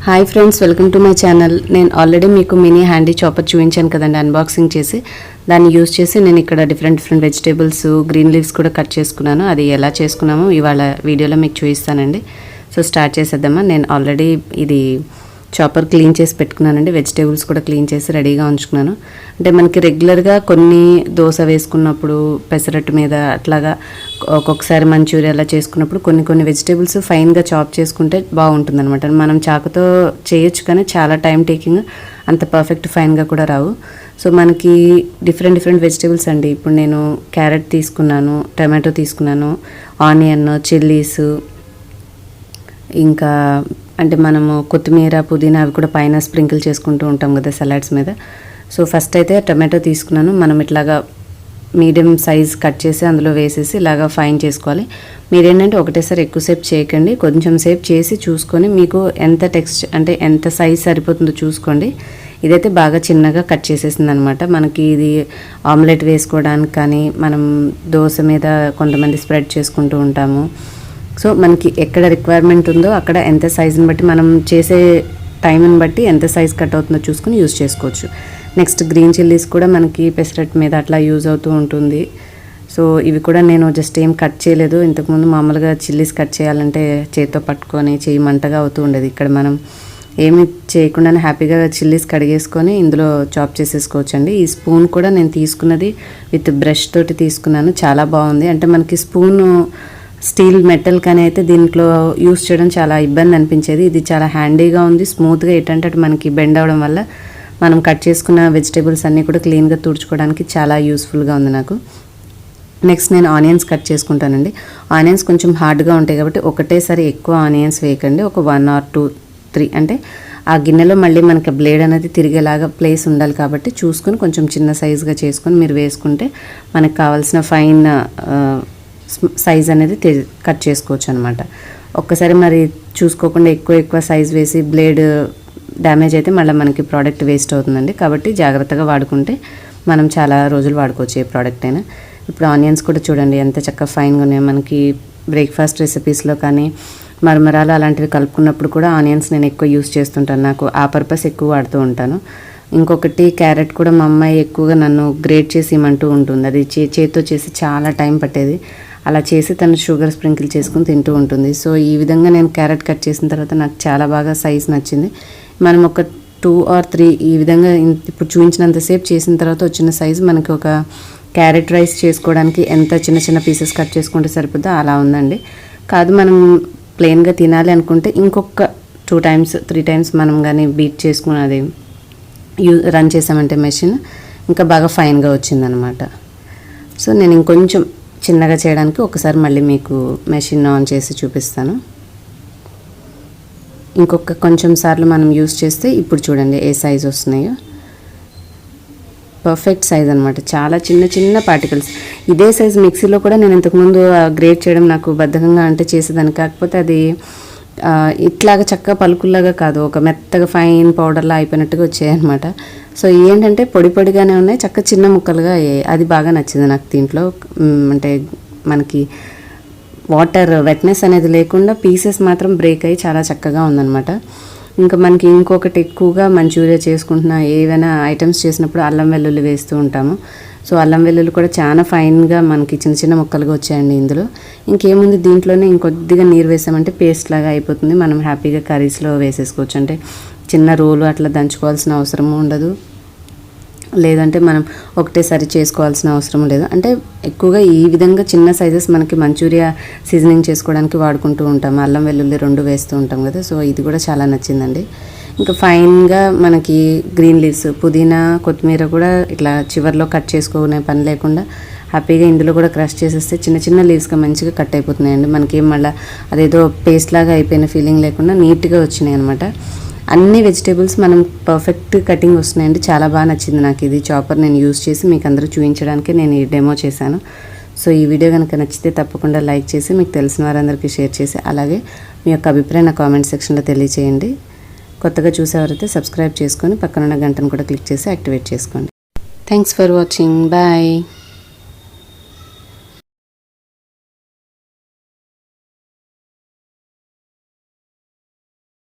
Hi friends, welcome to my channel. నేను already మీకు mini handy chopper చూపించాను కదండి, అన్బాక్సింగ్ చేసి. దాన్ని యూజ్ చేసి నేను ఇక్కడ డిఫరెంట్ వెజిటేబుల్స్, గ్రీన్ లీవ్స్ కూడా కట్ చేసుకున్నాను. అది ఎలా చేసుకున్నామో ఇవాళ వీడియోలో మీకు చూపిస్తానండి. సో స్టార్ట్ చేసేద్దామా. నేను ఆల్రెడీ ఇది చాపర్ క్లీన్ చేసి పెట్టుకున్నానండి. వెజిటేబుల్స్ కూడా క్లీన్ చేసి రెడీగా ఉంచుకున్నాను. అంటే మనకి రెగ్యులర్గా కొన్ని దోశ వేసుకున్నప్పుడు పెసరట్టు మీద అట్లాగా ఒక్కొక్కసారి మంచూరియా అలా చేసుకున్నప్పుడు కొన్ని వెజిటేబుల్స్ ఫైన్గా చాప్ చేసుకుంటే బాగుంటుంది అనమాట. మనం చాకుతో చేయొచ్చు కానీ చాలా టైం టేకింగ్, అంత పర్ఫెక్ట్ ఫైన్గా కూడా రావు. సో మనకి డిఫరెంట్ వెజిటేబుల్స్ అండి. ఇప్పుడు నేను క్యారెట్ తీసుకున్నాను, టమాటో తీసుకున్నాను, ఆనియన్, చిల్లీస్, ఇంకా అంటే మనము కొత్తిమీర, పుదీనా అవి కూడా పైన స్ప్రింకిల్ చేసుకుంటూ ఉంటాం కదా సలాడ్స్ మీద. సో ఫస్ట్ అయితే టమాటో తీసుకున్నాను. మనం ఇట్లాగా మీడియం సైజ్ కట్ చేసి అందులో వేసేసి ఇలాగా ఫైన్ చేసుకోవాలి. మీరేంటంటే ఒకటేసారి ఎక్కువసేపు చేయకండి, కొంచెం సేపు చేసి చూసుకొని మీకు ఎంత అంటే ఎంత సైజ్ సరిపోతుందో చూసుకోండి. ఇదైతే బాగా చిన్నగా కట్ చేసేసింది అనమాట. మనకి ఇది ఆమ్లెట్ వేసుకోవడానికి కానీ, మనం దోశ మీద కొంతమంది స్ప్రెడ్ చేసుకుంటూ ఉంటాము. సో మనకి ఎక్కడ రిక్వైర్మెంట్ ఉందో అక్కడ ఎంత సైజుని బట్టి, మనం చేసే టైంని బట్టి ఎంత సైజ్ కట్ అవుతుందో చూసుకుని యూజ్ చేసుకోవచ్చు. నెక్స్ట్ గ్రీన్ చిల్లీస్ కూడా మనకి పెసరట్ మీద అట్లా యూజ్ అవుతూ ఉంటుంది. సో ఇవి కూడా నేను జస్ట్ ఏం కట్ చేయలేదు. ఇంతకుముందు మామూలుగా చిల్లీస్ కట్ చేయాలంటే చేతితో పట్టుకొని చేయి మంటగా అవుతూ ఉండేది. ఇక్కడ మనం ఏమి చేయకుండానే హ్యాపీగా చిల్లీస్ కడిగేసుకొని ఇందులో చాప్ చేసేసుకోవచ్చు అండి. ఈ స్పూన్ కూడా నేను తీసుకున్నది విత్ బ్రష్ తోటి తీసుకున్నాను. చాలా బాగుంది. అంటే మనకి స్పూను స్టీల్ మెటల్ కానీ అయితే దీంట్లో యూస్ చేయడం చాలా ఇబ్బంది అనిపించేది. ఇది చాలా హ్యాండీగా ఉంది, స్మూత్గా ఏంటంటే అటు మనకి బెండ్ అవడం వల్ల మనం కట్ చేసుకున్న వెజిటేబుల్స్ అన్నీ కూడా క్లీన్గా తుడుచుకోవడానికి చాలా యూస్ఫుల్గా ఉంది నాకు. నెక్స్ట్ నేను ఆనియన్స్ కట్ చేసుకుంటానండి. ఆనియన్స్ కొంచెం హార్డ్గా ఉంటాయి కాబట్టి ఒకటేసారి ఎక్కువ ఆనియన్స్ వేయకండి. ఒక 1 or 2, 3 అంటే ఆ గిన్నెలో మళ్ళీ మనకి బ్లేడ్ అనేది తిరిగేలాగా ప్లేస్ ఉండాలి కాబట్టి చూసుకొని కొంచెం చిన్న సైజుగా చేసుకొని మీరు వేసుకుంటే మనకు కావాల్సిన ఫైన్ సైజ్ అనేది కట్ చేసుకోవచ్చు అనమాట. ఒక్కసారి మరి చూసుకోకుండా ఎక్కువ సైజ్ వేసి బ్లేడ్ డ్యామేజ్ అయితే మళ్ళీ మనకి ప్రోడక్ట్ వేస్ట్ అవుతుందండి. కాబట్టి జాగ్రత్తగా వాడుకుంటే మనం చాలా రోజులు వాడుకోవచ్చు ఏ ప్రోడక్ట్ అయినా. ఇప్పుడు ఆనియన్స్ కూడా చూడండి ఎంత చక్కగా ఫైన్గా ఉన్నాయి. మనకి బ్రేక్ఫాస్ట్ రెసిపీస్లో కానీ మరమరాలు అలాంటివి కలుపుకున్నప్పుడు కూడా ఆనియన్స్ నేను ఎక్కువ యూస్ చేస్తుంటాను. నాకు ఆ పర్పస్ ఎక్కువ వాడుతూ ఉంటాను. ఇంకొకటి క్యారెట్ కూడా మా అమ్మాయి ఎక్కువగా నన్ను గ్రేట్ చేసి ఇమ్మంటూ ఉంటుంది. అది చేతితో చేసి చాలా టైం పట్టేది. అలా చేసి తను షుగర్ స్ప్రింకిల్ చేసుకుని తింటూ ఉంటుంది. సో ఈ విధంగా నేను క్యారెట్ కట్ చేసిన తర్వాత నాకు చాలా బాగా సైజ్ నచ్చింది. మనం ఒక 2 or 3 ఈ విధంగా ఇప్పుడు చూపించినంతసేపు చేసిన తర్వాత వచ్చిన సైజు మనకి ఒక క్యారెట్ రైస్ చేసుకోవడానికి ఎంత చిన్న పీసెస్ కట్ చేసుకుంటే సరిపోద్దో అలా ఉందండి. కాదు మనం ప్లెయిన్గా తినాలి అనుకుంటే ఇంకొక 2 times 3 times మనం కానీ బీట్ చేసుకుని అది రన్ చేసామంటే మెషిన్ ఇంకా బాగా ఫైన్గా వచ్చిందనమాట. సో నేను ఇంకొంచెం చిన్నగా చేయడానికి ఒకసారి మళ్ళీ మీకు మెషిన్ ఆన్ చేసి చూపిస్తాను. ఇంకొక కొంచెం సార్లు మనం యూస్ చేస్తే ఇప్పుడు చూడండి ఏ సైజ్ వస్తున్నాయో. పర్ఫెక్ట్ సైజ్ అనమాట. చాలా చిన్న పార్టికల్స్. ఇదే సైజ్ మిక్సీలో కూడా నేను ఇంతకుముందు గ్రేట్ చేయడం నాకు బద్ధకంగా అంటే చేసేదాన్ని. కాకపోతే అది ఇట్లాగా చక్కగా పలుకుల్లాగా కాదు, ఒక మెత్తగా ఫైన్ పౌడర్లా అయిపోయినట్టుగా వచ్చాయన్నమాట. సో ఏంటంటే పొడిగానే ఉన్నాయి, చక్కగా చిన్న ముక్కలుగా అయ్యాయి. అది బాగా నచ్చింది నాకు దీంట్లో. అంటే మనకి వాటర్ వెట్నెస్ అనేది లేకుండా పీసెస్ మాత్రం బ్రేక్ అయ్యి చాలా చక్కగా ఉందన్నమాట. ఇంకా మనకి ఇంకొకటి ఎక్కువగా మంచూరియా చేసుకుంటున్న ఏవైనా ఐటమ్స్ చేసినప్పుడు అల్లం వెల్లుల్లి వేస్తూ ఉంటాము. సో అల్లం వెల్లుల్లి కూడా చాలా ఫైన్గా మనకి చిన్న ముక్కలుగా వచ్చాయండి ఇందులో. ఇంకేముంది దీంట్లోనే ఇంకొద్దిగా నీరు వేసామంటే పేస్ట్ లాగా అయిపోతుంది. మనం హ్యాపీగా కర్రీస్లో వేసేసుకోవచ్చు. అంటే చిన్న రోలు అట్లా దంచుకోవాల్సిన అవసరం ఉండదు, లేదంటే మనం ఒకటేసారి చేసుకోవాల్సిన అవసరం లేదు. అంటే ఎక్కువగా ఈ విధంగా చిన్న సైజెస్ మనకి మంచూరియా సీజనింగ్ చేసుకోవడానికి వాడుకుంటూ ఉంటాం. అల్లం వెల్లుల్లి 2 వేస్తూ ఉంటాం కదా. సో ఇది కూడా చాలా నచ్చిందండి. ఇంకా ఫైన్గా మనకి గ్రీన్ లీవ్స్, పుదీనా, కొత్తిమీర కూడా ఇట్లా చివర్లో కట్ చేసుకునే పని లేకుండా హ్యాపీగా ఇందులో కూడా క్రష్ చేసేస్తే చిన్న లీవ్స్గా మంచిగా కట్ అయిపోతున్నాయండి. మనకేం మళ్ళీ అదేదో పేస్ట్ లాగా అయిపోయిన ఫీలింగ్ లేకుండా నీట్గా వచ్చినాయి అనమాట. అన్ని వెజిటేబుల్స్ మనం పర్ఫెక్ట్ కటింగ్ వస్తున్నాయండి. చాలా బాగా నచ్చింది నాకు ఇది చాపర్. నేను యూజ్ చేసి మీకు అందరూ చూపించడానికి నేను ఈ డెమో చేశాను. సో ఈ వీడియో కనుక నచ్చితే తప్పకుండా లైక్ చేసి మీకు తెలిసిన వారందరికీ షేర్ చేసి, అలాగే మీ యొక్క అభిప్రాయం నా కామెంట్ సెక్షన్లో తెలియచేయండి. కొత్తగా చూసేవారైతే సబ్స్క్రైబ్ చేసుకొని పక్కనున్న గంటను కూడా క్లిక్ చేసి యాక్టివేట్ చేసుకోండి. Thanks for watching. బాయ్.